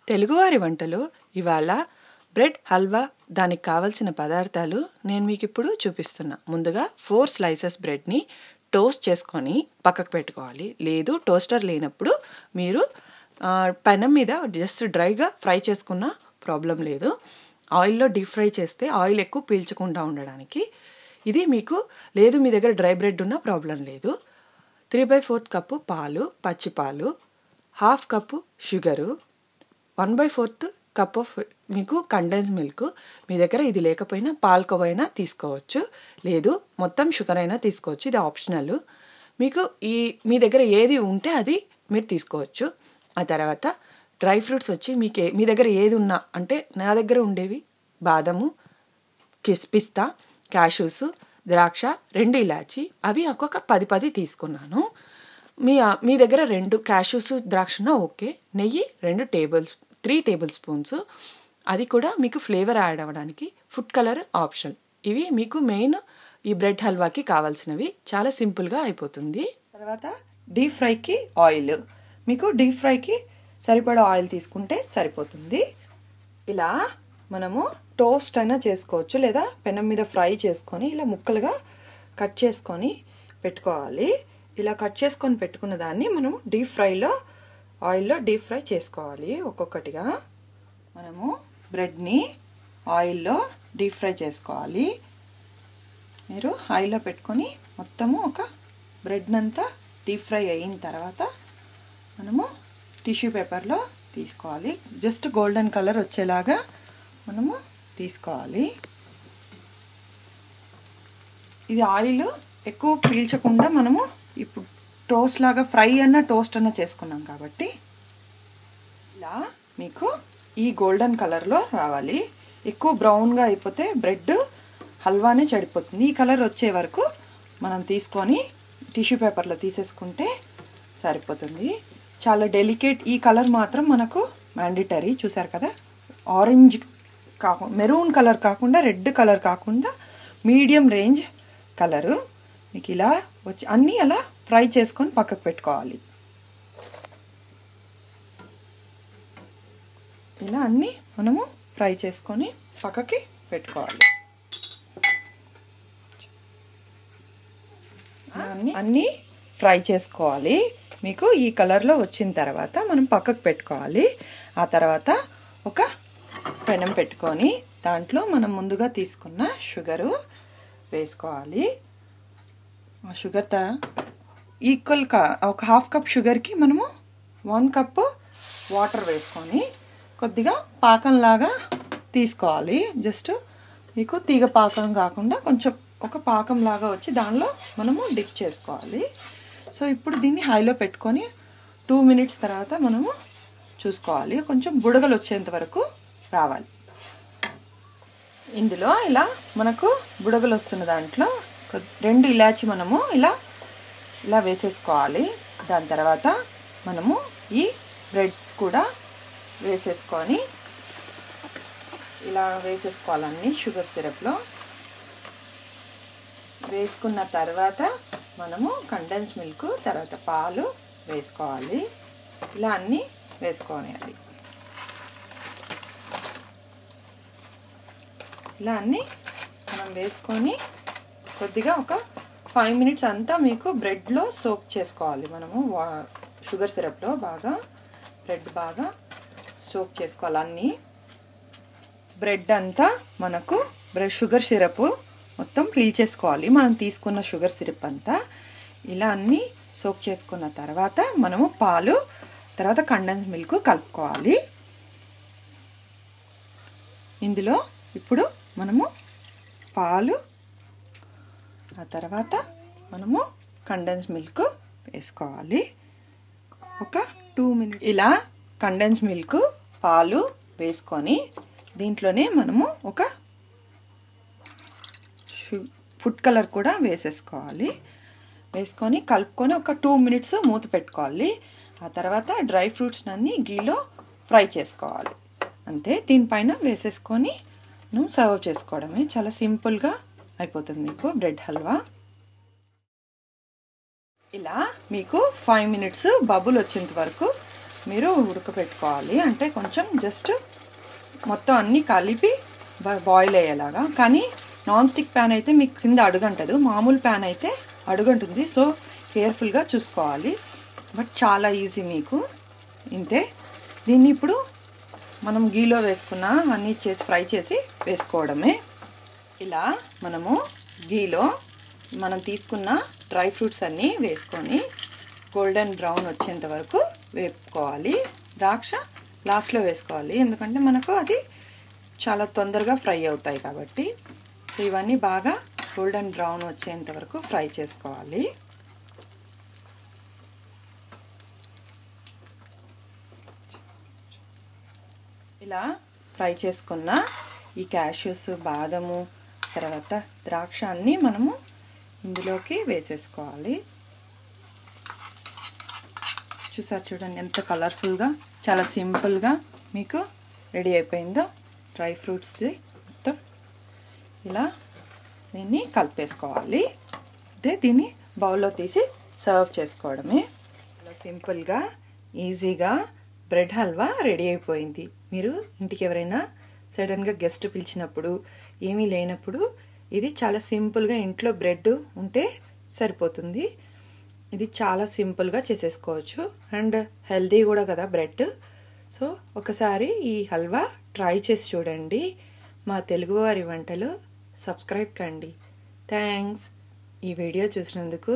తెలుగువారి వంటలు ఇవాళ బ్రెడ్ హల్వా దానికి కావలసిన పదార్థాలు నేను మీకు ఇప్పుడు చూపిస్తున్నా. ముందుగా 4 స్లైసెస్ బ్రెడ్ని టోస్ట్ చేసుకొని పక్కకు పెట్టుకోవాలి. లేదు టోస్టర్ లేనప్పుడు మీరు పెనం మీద జస్ట్ డ్రైగా ఫ్రై చేసుకున్న ప్రాబ్లం లేదు. ఆయిల్లో డీప్ ఫ్రై చేస్తే ఆయిల్ ఎక్కువ పీల్చకుండా ఉండడానికి. ఇది మీకు లేదు మీ దగ్గర డ్రై బ్రెడ్ ఉన్న ప్రాబ్లం లేదు. 3/4 కప్పు పాలు, పచ్చిపాలు, 1/2 కప్పు షుగరు, 1/4 కప్ ఆఫ్ మీకు కండెన్స్ మిల్క్. మీ దగ్గర ఇది లేకపోయినా పాలకోవా అయినా తీసుకోవచ్చు, లేదు మొత్తం షుగర్ అయినా తీసుకోవచ్చు, ఇది ఆప్షనల్. మీకు మీ దగ్గర ఏది ఉంటే అది మీరు తీసుకోవచ్చు. ఆ తర్వాత డ్రై ఫ్రూట్స్ వచ్చి మీ దగ్గర ఏది ఉన్నా, అంటే నా దగ్గర ఉండేవి బాదము, పిస్తా, క్యాషూస్, ద్రాక్ష, 2 ఇలాచి, అవి ఒక్కొక్క 10 తీసుకున్నాను. మీ దగ్గర 2 క్యాషూస్ ద్రాక్షన ఓకే. నెయ్యి 3 టేబుల్ స్పూన్స్, అది కూడా మీకు ఫ్లేవర్ యాడ్ అవ్వడానికి. Food colour option. ఇవి మీకు మెయిన్ ఈ బ్రెడ్ హల్వాకి కావాల్సినవి. చాలా సింపుల్గా అయిపోతుంది. తర్వాత డీప్ ఫ్రైకి ఆయిల్, మీకు డీప్ ఫ్రైకి సరిపడా ఆయిల్ తీసుకుంటే సరిపోతుంది. ఇలా మనము టోస్ట్ అయినా చేసుకోవచ్చు, లేదా పెనం మీద ఫ్రై చేసుకొని ఇలా ముక్కలుగా కట్ చేసుకొని పెట్టుకోవాలి. ఇలా కట్ చేసుకొని పెట్టుకున్న దాన్ని మనం ఆయిల్లో డీప్ ఫ్రై చేసుకోవాలి. ఒక్కొక్కటిగా మనము బ్రెడ్ని ఆయిల్లో డీప్ ఫ్రై చేసుకోవాలి. మీరు ఆయిల్లో పెట్టుకొని మొత్తము ఒక బ్రెడ్నంతా డీప్ ఫ్రై అయిన తర్వాత మనము టిష్యూ పేపర్లో తీసుకోవాలి. జస్ట్ గోల్డెన్ కలర్ వచ్చేలాగా మనము తీసుకోవాలి. ఇది ఆయిల్ ఎక్కువ పీల్చకుండా మనము ఇప్పుడు టోస్ట్ లాగా టోస్ట్ అన్న చేసుకున్నాం కాబట్టి ఇలా మీకు ఈ గోల్డెన్ కలర్లో రావాలి. ఎక్కువ బ్రౌన్గా అయిపోతే బ్రెడ్ హల్వానే చెడిపోతుంది. ఈ కలర్ వచ్చే వరకు మనం తీసుకొని టిష్యూ పేపర్లో తీసేసుకుంటే సరిపోతుంది. చాలా డెలికేట్. ఈ కలర్ మాత్రం మనకు మ్యాండేటరీ. చూసారు కదా, ఆరెంజ్ కాకుండా, మెరూన్ కలర్ కాకుండా, రెడ్ కలర్ కాకుండా మీడియం రేంజ్ కలరు మీకు ఇలా వచ్చి అన్నీ అలా ఫ్రై చేసుకొని పక్కకు పెట్టుకోవాలి. ఇలా అన్నీ మనము ఫ్రై చేసుకొని పక్కకి పెట్టుకోవాలి. అన్నీ ఫ్రై చేసుకోవాలి. మీకు ఈ కలర్లో వచ్చిన తర్వాత మనం పక్కకు పెట్టుకోవాలి. ఆ తర్వాత ఒక పెనం పెట్టుకొని దాంట్లో మనం ముందుగా తీసుకున్న షుగరు వేసుకోవాలి. ఆ షుగర్ ఈక్వల్గా ఒక 1/2 కప్ షుగర్కి మనము 1 కప్పు వాటర్ వేసుకొని కొద్దిగా పాకంలాగా తీసుకోవాలి. జస్ట్ మీకు తీగ పాకం కాకుండా కొంచెం ఒక పాకంలాగా వచ్చి దానిలో మనము డిప్ చేసుకోవాలి. సో ఇప్పుడు దీన్ని హైలో పెట్టుకొని 2 మినిట్స్ తర్వాత మనము చూసుకోవాలి. కొంచెం బుడగలు వచ్చేంత వరకు రావాలి. ఇందులో ఇలా మనకు బుడగలు వస్తున్న దాంట్లో 2 ఇలాచి మనము ఇలా వేసేసుకోవాలి. దాని తర్వాత మనము ఈ బ్రెడ్స్ కూడా వేసేసుకొని ఇలా వేసేసుకోవాలన్నీ షుగర్ సిరప్లో వేసుకున్న తర్వాత మనము కండెన్స్ మిల్క్, తర్వాత పాలు వేసుకోవాలి. ఇలా అన్నీ వేసుకోవాలి. ఇలా అన్నీ మనం వేసుకొని కొద్దిగా ఒక 5 మినిట్స్ అంతా మీకు బ్రెడ్లో సోక్ చేసుకోవాలి. మనము షుగర్ సిరప్లో బ్రెడ్ బాగా సోక్ చేసుకోవాలి. అన్నీ బ్రెడ్ అంతా మనకు షుగర్ సిరప్ మొత్తం పీల్చేసుకోవాలి. మనం తీసుకున్న షుగర్ సిరప్ అంతా ఇలా అన్నీ సోక్ చేసుకున్న తర్వాత మనము పాలు, తర్వాత కండెన్స్ మిల్క్ కలుపుకోవాలి. ఇందులో ఇప్పుడు మనము పాలు, ఆ తర్వాత మనము కండెన్స్ మిల్క్ వేసుకోవాలి. ఒక 2 మినిట్స్ ఇలా కండెన్స్ మిల్క్, పాలు వేసుకొని దీంట్లోనే మనము ఒక ఫుడ్ కలర్ కూడా వేసేసుకోవాలి. వేసుకొని కలుపుకొని ఒక 2 మినిట్స్ మూత పెట్టుకోవాలి. ఆ తర్వాత డ్రై ఫ్రూట్స్ అన్నీ గీలో ఫ్రై చేసుకోవాలి. అంతే, దీనిపైన వేసేసుకొని మనం సర్వ్ చేసుకోవడమే. చాలా సింపుల్గా అయిపోతుంది మీకు బ్రెడ్ హల్వా. ఇలా మీకు 5 మినిట్స్ బబుల్ వచ్చేంత వరకు మీరు ఉడకపెట్టుకోవాలి. అంటే కొంచెం జస్ట్ మొత్తం అన్నీ కలిపి బాయిల్ అయ్యేలాగా. కానీ నాన్ స్టిక్ ప్యాన్ అయితే మీకు కింద అడుగంటదు, మామూలు ప్యాన్ అయితే అడుగంటుంది. సో కేర్ఫుల్గా చూసుకోవాలి. బట్ చాలా ఈజీ మీకు ఇంతే. దీన్ని ఇప్పుడు మనం గీలో వేసుకున్న అన్నీ చేసి ఫ్రై చేసి వేసుకోవడమే. ఇలా మనము గీలో మనం తీసుకున్న డ్రై ఫ్రూట్స్ అన్నీ వేసుకొని గోల్డెన్ బ్రౌన్ వచ్చేంత వరకు వేపుకోవాలి. ద్రాక్ష లాస్ట్లో వేసుకోవాలి, ఎందుకంటే మనకు అది చాలా తొందరగా ఫ్రై అవుతాయి కాబట్టి. సో ఇవన్నీ బాగా గోల్డెన్ బ్రౌన్ వచ్చేంత వరకు ఫ్రై చేసుకోవాలి. ఇలా ఫ్రై చేసుకున్న ఈ క్యాష్యూస్, బాదము, తర్వాత ద్రాక్ష అన్నీ మనము ఇందులోకి వేసేసుకోవాలి. చూసారు చూడండి ఎంత కలర్ఫుల్గా, చాలా సింపుల్గా మీకు రెడీ అయిపోయిందో డ్రై ఫ్రూట్స్ది మొత్తం. ఇలా దీన్ని కలిపేసుకోవాలి. అదే దీన్ని బౌల్లో తీసి సర్వ్ చేసుకోవడమే. ఇలా సింపుల్గా ఈజీగా బ్రెడ్ హల్వా రెడీ అయిపోయింది. మీరు ఇంటికి ఎవరైనా సడన్గా గెస్ట్ పిలిచినప్పుడు, ఏమీ లేనప్పుడు ఇది చాలా సింపుల్గా ఇంట్లో బ్రెడ్ ఉంటే సరిపోతుంది. ఇది చాలా సింపుల్గా చేసేసుకోవచ్చు అండ్ హెల్దీ కూడా కదా బ్రెడ్. సో ఒకసారి ఈ హల్వా ట్రై చేసి చూడండి. మా తెలుగువారి వంటలు సబ్స్క్రైబ్ కండి. థ్యాంక్స్. ఈ వీడియో చూసినందుకు